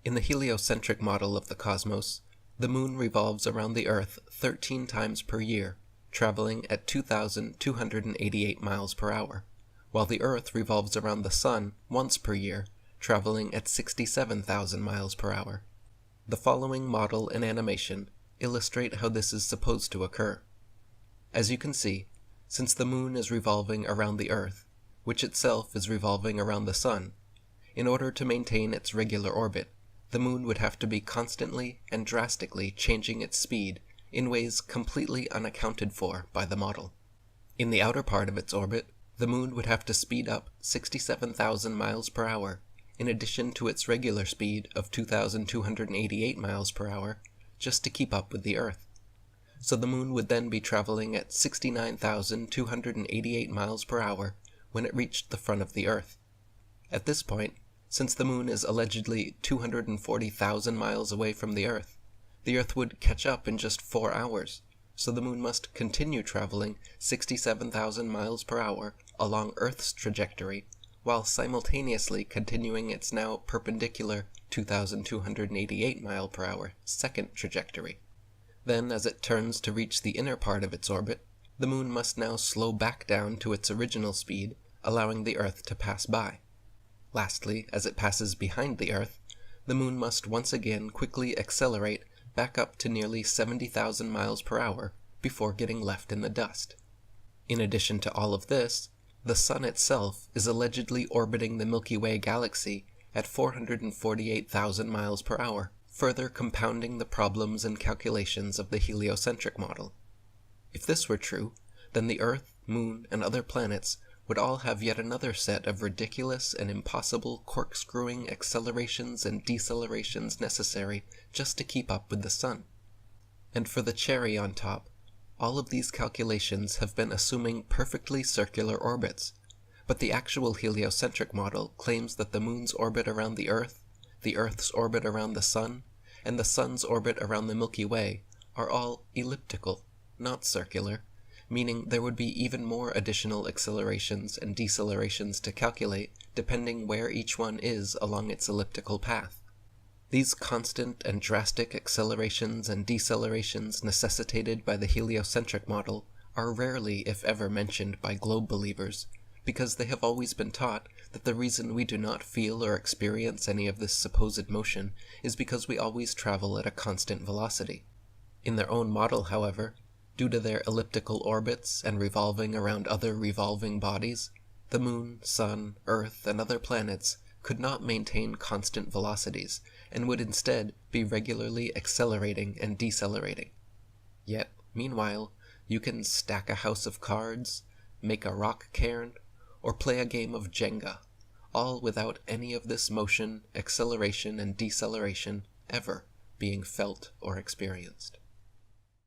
In the heliocentric model of the cosmos, the Moon revolves around the Earth 13 times per year, traveling at 2,288 miles per hour, while the Earth revolves around the Sun once per year, traveling at 67,000 miles per hour. The following model and animation illustrate how this is supposed to occur. As you can see, since the Moon is revolving around the Earth, which itself is revolving around the Sun, in order to maintain its regular orbit, the Moon would have to be constantly and drastically changing its speed in ways completely unaccounted for by the model. In the outer part of its orbit, the Moon would have to speed up 67,000 miles per hour, in addition to its regular speed of 2,288 miles per hour, just to keep up with the Earth. So the Moon would then be traveling at 69,288 miles per hour when it reached the front of the Earth. At this point, since the Moon is allegedly 240,000 miles away from the Earth would catch up in just 4 hours, so the Moon must continue traveling 67,000 miles per hour along Earth's trajectory, while simultaneously continuing its now perpendicular 2,288 mile per hour second trajectory. Then, as it turns to reach the inner part of its orbit, the Moon must now slow back down to its original speed, allowing the Earth to pass by. Lastly, as it passes behind the Earth, the Moon must once again quickly accelerate back up to nearly 70,000 miles per hour before getting left in the dust. In addition to all of this, the Sun itself is allegedly orbiting the Milky Way galaxy at 448,000 miles per hour, further compounding the problems and calculations of the heliocentric model. If this were true, then the Earth, Moon, and other planets would all have yet another set of ridiculous and impossible corkscrewing accelerations and decelerations necessary just to keep up with the Sun. And for the cherry on top, all of these calculations have been assuming perfectly circular orbits, but the actual heliocentric model claims that the Moon's orbit around the Earth's orbit around the Sun, and the Sun's orbit around the Milky Way are all elliptical, not circular, meaning there would be even more additional accelerations and decelerations to calculate depending where each one is along its elliptical path. These constant and drastic accelerations and decelerations necessitated by the heliocentric model are rarely, if ever, mentioned by globe believers, because they have always been taught that the reason we do not feel or experience any of this supposed motion is because we always travel at a constant velocity. In their own model, however, due to their elliptical orbits and revolving around other revolving bodies, the Moon, Sun, Earth, and other planets could not maintain constant velocities, and would instead be regularly accelerating and decelerating. Yet, meanwhile, you can stack a house of cards, make a rock cairn, or play a game of Jenga, all without any of this motion, acceleration, and deceleration ever being felt or experienced.